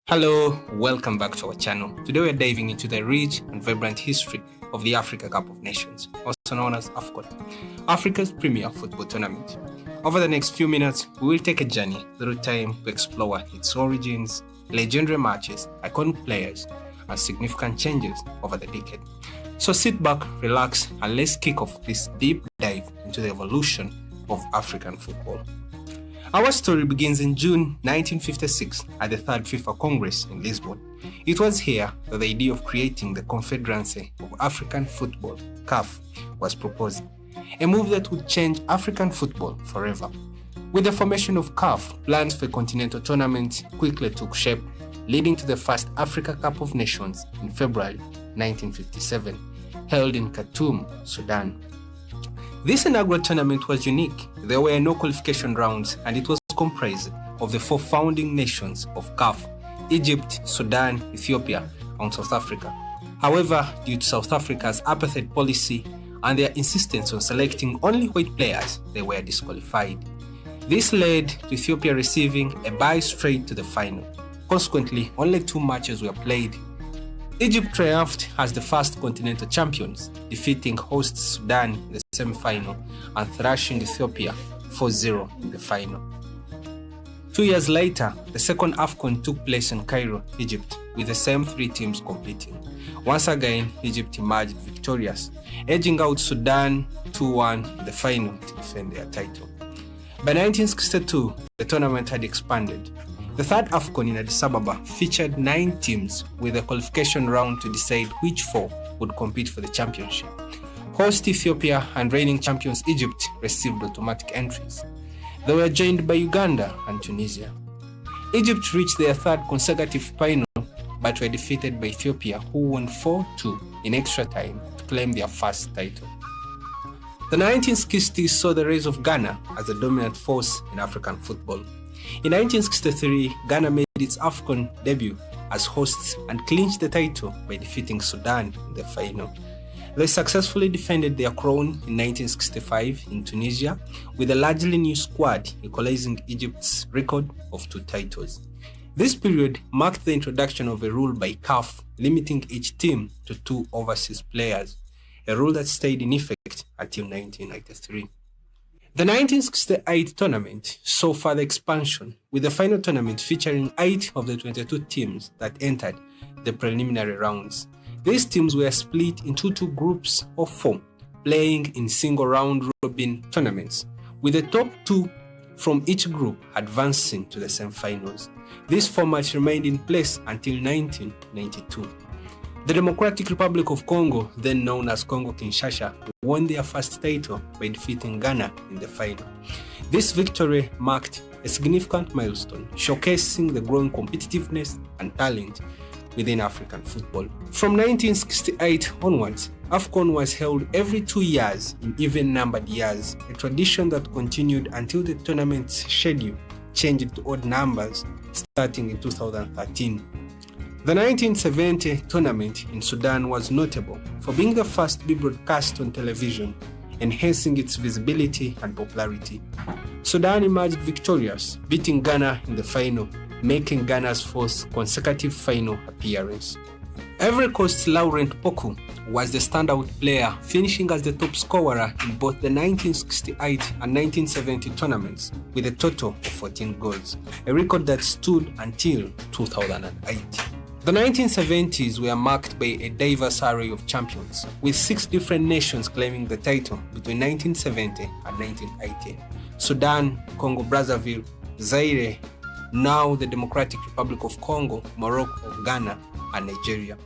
Hello, welcome back to our channel. Today we are diving into the rich and vibrant history of the Africa Cup of Nations, also known as AFCON, Africa's premier football tournament. Over the next few minutes, we will take a journey through time to explore its origins, legendary matches, iconic players, and significant changes over the decade. So sit back, relax, and let's kick off this deep dive into the evolution of African football. Our story begins in June 1956 at the Third FIFA Congress in Lisbon. It was here that the idea of creating the Confederation of African Football, CAF, was proposed, a move that would change African football forever. With the formation of CAF, plans for a continental tournament quickly took shape, leading to the first Africa Cup of Nations in February 1957, held in Khartoum, Sudan. This inaugural tournament was unique. There were no qualification rounds and it was comprised of the four founding nations of CAF: Egypt, Sudan, Ethiopia, and South Africa. However, due to South Africa's apartheid policy and their insistence on selecting only white players, they were disqualified. This led to Ethiopia receiving a bye straight to the final. Consequently, only 2 matches were played. Egypt triumphed as the first continental champions, defeating hosts Sudan in the semi-final and thrashing Ethiopia 4-0 in the final. 2 years later, the second AFCON took place in Cairo, Egypt, with the same 3 teams competing. Once again, Egypt emerged victorious, edging out Sudan 2-1 in the final to defend their title. By 1962, the tournament had expanded. The third AFCON in Addis Ababa featured 9 teams with a qualification round to decide which 4 would compete for the championship. Host Ethiopia and reigning champions Egypt received automatic entries. They were joined by Uganda and Tunisia. Egypt reached their third consecutive final but were defeated by Ethiopia, who won 4-2 in extra time to claim their first title. The 1960s saw the rise of Ghana as the dominant force in African football. In 1963, Ghana made its AFCON debut as hosts and clinched the title by defeating Sudan in the final. They successfully defended their crown in 1965 in Tunisia with a largely new squad, equalizing Egypt's record of 2 titles. This period marked the introduction of a rule by CAF limiting each team to 2 overseas players, a rule that stayed in effect until 1993. The 1968 tournament saw further expansion, with the final tournament featuring 8 of the 22 teams that entered the preliminary rounds. These teams were split into 2 groups of 4, playing in single round-robin tournaments, with the top 2 from each group advancing to the semi-finals. This format remained in place until 1992. The Democratic Republic of Congo, then known as Congo-Kinshasa, won their first title by defeating Ghana in the final. This victory marked a significant milestone, showcasing the growing competitiveness and talent within African football. From 1968 onwards, AFCON was held every 2 years in even-numbered years, a tradition that continued until the tournament's schedule changed to odd numbers starting in 2013. The 1970 tournament in Sudan was notable for being the first to be broadcast on television, enhancing its visibility and popularity. Sudan emerged victorious, beating Ghana in the final, making Ghana's 4th consecutive final appearance. Ivory Coast's Laurent Poku was the standout player, finishing as the top scorer in both the 1968 and 1970 tournaments with a total of 14 goals, a record that stood until 2008. The 1970s were marked by a diverse array of champions, with 6 different nations claiming the title between 1970 and 1980. Sudan, Congo-Brazzaville, Zaire, now the Democratic Republic of Congo, Morocco, Ghana, and Nigeria.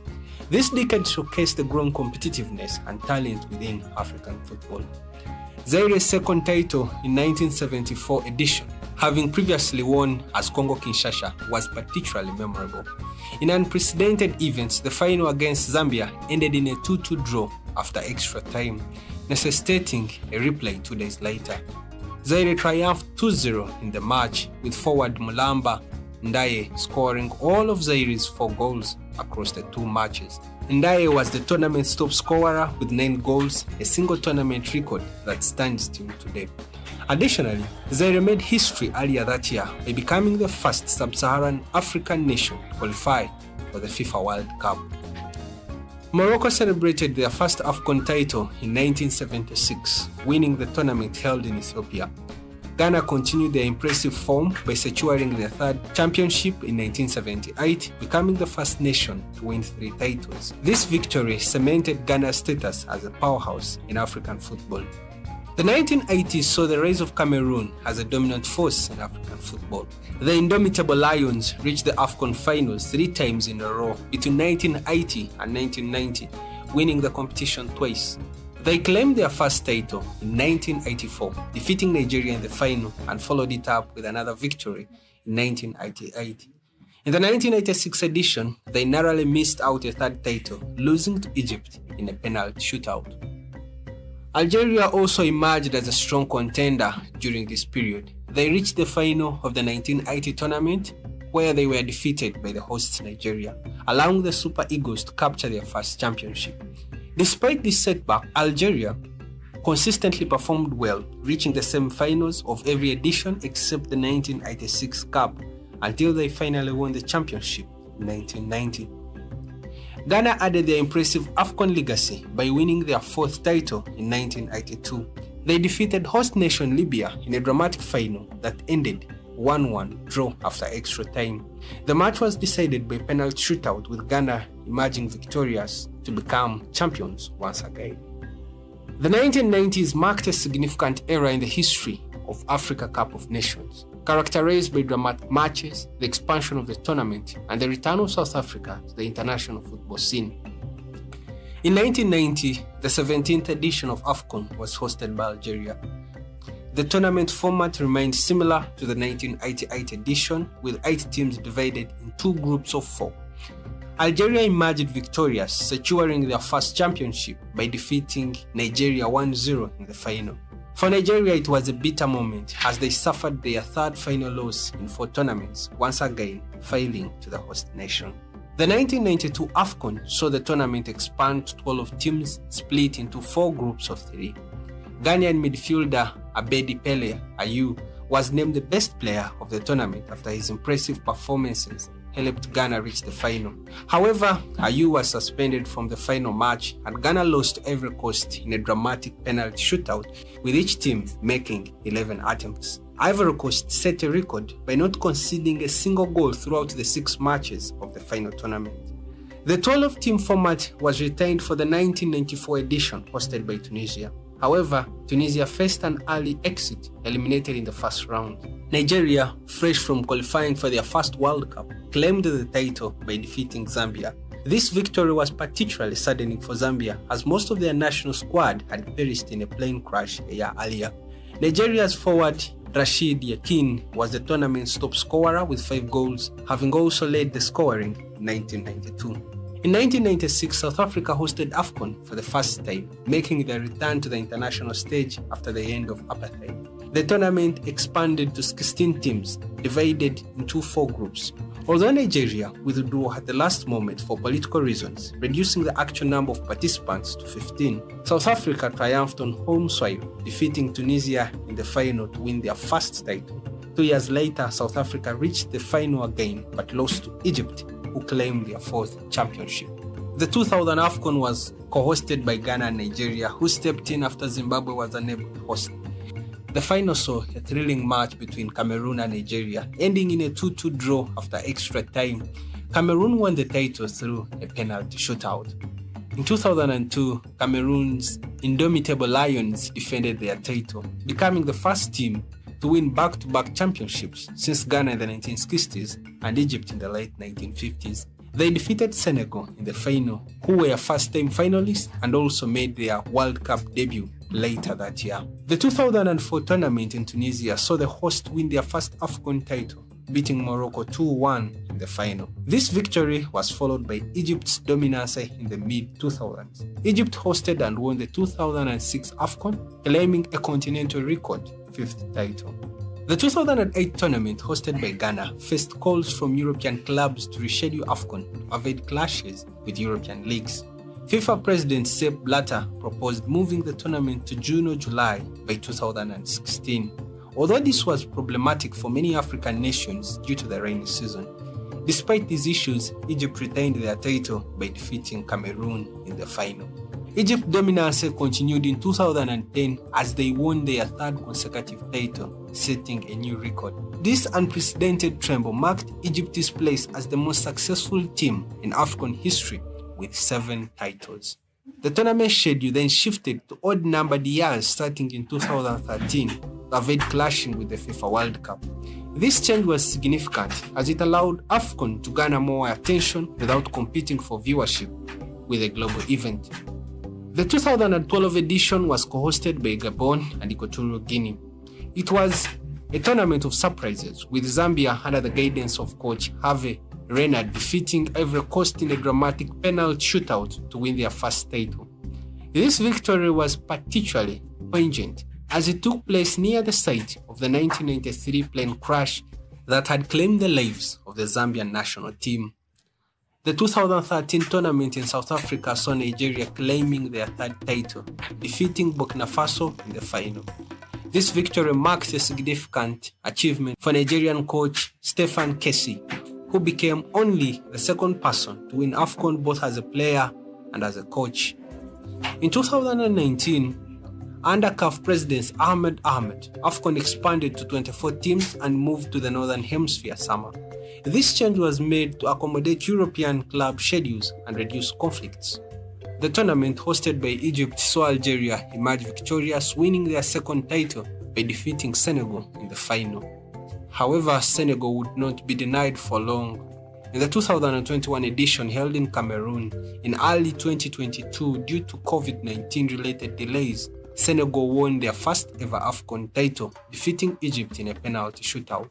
This decade showcased the growing competitiveness and talent within African football. Zaire's second title in 1974 edition, having previously won as Congo-Kinshasa, was particularly memorable. In unprecedented events, the final against Zambia ended in a 2-2 draw after extra time, necessitating a replay 2 days later. Zaire triumphed 2-0 in the match, with forward Mulamba Ndaye scoring all of Zaire's 4 goals across the 2 matches. Ndaye was the tournament's top scorer with 9 goals, a single tournament record that stands till today. Additionally, Zaire made history earlier that year by becoming the first sub-Saharan African nation to qualify for the FIFA World Cup. Morocco celebrated their first AFCON title in 1976, winning the tournament held in Ethiopia. Ghana continued their impressive form by securing their 3rd championship in 1978, becoming the first nation to win 3 titles. This victory cemented Ghana's status as a powerhouse in African football. The 1980s saw the rise of Cameroon as a dominant force in African football. The indomitable Lions reached the AFCON finals 3 times in a row between 1980 and 1990, winning the competition twice. They claimed their first title in 1984, defeating Nigeria in the final, and followed it up with another victory in 1988. In the 1986 edition, they narrowly missed out a 3rd title, losing to Egypt in a penalty shootout. Algeria also emerged as a strong contender during this period. They reached the final of the 1980 tournament, where they were defeated by the hosts Nigeria, allowing the Super Eagles to capture their first championship. Despite this setback, Algeria consistently performed well, reaching the semi-finals of every edition except the 1986 Cup, until they finally won the championship in 1990. Ghana added their impressive AFCON legacy by winning their 4th title in 1982. They defeated host nation Libya in a dramatic final that ended 1-1 draw after extra time. The match was decided by penalty shootout, with Ghana emerging victorious to become champions once again. The 1990s marked a significant era in the history of Africa Cup of Nations, characterized by dramatic matches, the expansion of the tournament, and the return of South Africa to the international football scene. In 1990, the 17th edition of AFCON was hosted by Algeria. The tournament format remained similar to the 1988 edition, with 8 teams divided in 2 groups of 4. Algeria emerged victorious, securing their first championship by defeating Nigeria 1-0 in the final. For Nigeria, it was a bitter moment as they suffered their 3rd final loss in 4 tournaments, once again failing to the host nation. The 1992 AFCON saw the tournament expand to 12 teams split into 4 groups of 3. Ghanaian midfielder Abedi Pele Ayew was named the best player of the tournament after his impressive performances helped Ghana reach the final. However, Ayew was suspended from the final match, and Ghana lost to Ivory Coast in a dramatic penalty shootout, with each team making 11 attempts. Ivory Coast set a record by not conceding a single goal throughout the 6 matches of the final tournament. The 12-team format was retained for the 1994 edition hosted by Tunisia. However, Tunisia faced an early exit, eliminated in the first round. Nigeria, fresh from qualifying for their first World Cup, claimed the title by defeating Zambia. This victory was particularly saddening for Zambia, as most of their national squad had perished in a plane crash a year earlier. Nigeria's forward Rashid Yakin was the tournament's top scorer with 5 goals, having also led the scoring in 1992. In 1996, South Africa hosted AFCON for the first time, making their return to the international stage after the end of apartheid. The tournament expanded to 16 teams, divided into 4 groups. Although Nigeria withdrew at the last moment for political reasons, reducing the actual number of participants to 15, South Africa triumphed on home soil, defeating Tunisia in the final to win their first title. 2 years later, South Africa reached the final again, but lost to Egypt, who claimed their 4th championship. The 2000 AFCON was co-hosted by Ghana and Nigeria, who stepped in after Zimbabwe was unable to host. The final saw a thrilling match between Cameroon and Nigeria, ending in a 2-2 draw after extra time. Cameroon won the title through a penalty shootout. In 2002, Cameroon's indomitable Lions defended their title, becoming the first team to win back-to-back championships since Ghana in the 1960s and Egypt in the late 1950s. They defeated Senegal in the final, who were first-time finalists and also made their World Cup debut later that year. The 2004 tournament in Tunisia saw the host win their first AFCON title, beating Morocco 2-1 in the final. This victory was followed by Egypt's dominance in the mid-2000s. Egypt hosted and won the 2006 AFCON, claiming a continental record 5th title. The 2008 tournament hosted by Ghana faced calls from European clubs to reschedule AFCON to avoid clashes with European leagues. FIFA President Sepp Blatter proposed moving the tournament to June or July by 2016. Although this was problematic for many African nations due to the rainy season. Despite these issues, Egypt retained their title by defeating Cameroon in the final. Egypt's dominance continued in 2010 as they won their third consecutive title, setting a new record. This unprecedented treble marked Egypt's place as the most successful team in AFCON history with 7 titles. The tournament schedule then shifted to odd-numbered years starting in 2013 to avoid clashing with the FIFA World Cup. This change was significant as it allowed AFCON to garner more attention without competing for viewership with a global event. The 2012 edition was co-hosted by Gabon and Equatorial Guinea. It was a tournament of surprises, with Zambia under the guidance of coach Hervé Renard defeating Ivory Coast in a dramatic penalty shootout to win their first title. This victory was particularly poignant as it took place near the site of the 1993 plane crash that had claimed the lives of the Zambian national team. The 2013 tournament in South Africa saw Nigeria claiming their third title, defeating Burkina Faso in the final. This victory marks a significant achievement for Nigerian coach Stephen Kessie, who became only the second person to win AFCON both as a player and as a coach. In 2019, under CAF President Ahmed, AFCON expanded to 24 teams and moved to the Northern Hemisphere summer. This change was made to accommodate European club schedules and reduce conflicts. The tournament, hosted by Egypt, saw Algeria emerge victorious, winning their second title by defeating Senegal in the final. However, Senegal would not be denied for long. In the 2021 edition held in Cameroon in early 2022 due to COVID-19 related delays, Senegal won their first ever AFCON title, defeating Egypt in a penalty shootout.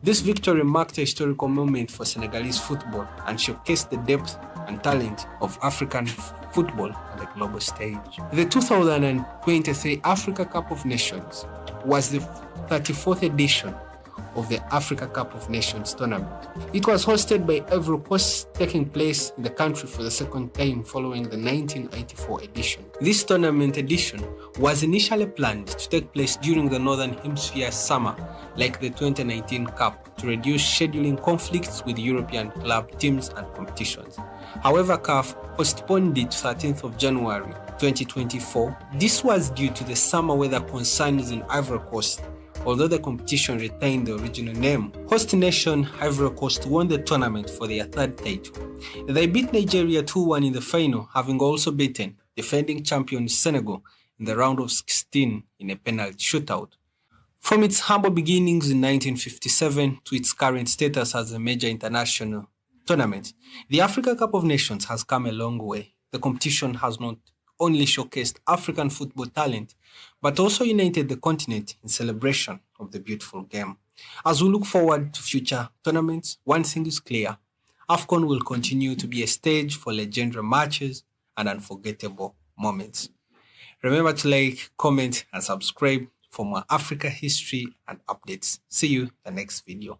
This victory marked a historical moment for Senegalese football and showcased the depth and talent of African football on the global stage. The 2023 Africa Cup of Nations was the 34th edition of the Africa Cup of Nations tournament. It was hosted by Ivory Coast, taking place in the country for the second time following the 1984 edition. This tournament edition was initially planned to take place during the Northern Hemisphere summer, like the 2019 Cup, to reduce scheduling conflicts with European club teams and competitions. However, CAF postponed it to 13th of January 2024. This was due to the summer weather concerns in Ivory Coast. Although the competition retained the original name, host nation Ivory Coast won the tournament for their third title. They beat Nigeria 2-1 in the final, having also beaten defending champion Senegal in the round of 16 in a penalty shootout. From its humble beginnings in 1957 to its current status as a major international tournament, the Africa Cup of Nations has come a long way. The competition has not only showcased African football talent, but also united the continent in celebration of the beautiful game. As we look forward to future tournaments, one thing is clear: AFCON will continue to be a stage for legendary matches and unforgettable moments. Remember to like, comment, and subscribe for more Africa history and updates. See you in the next video.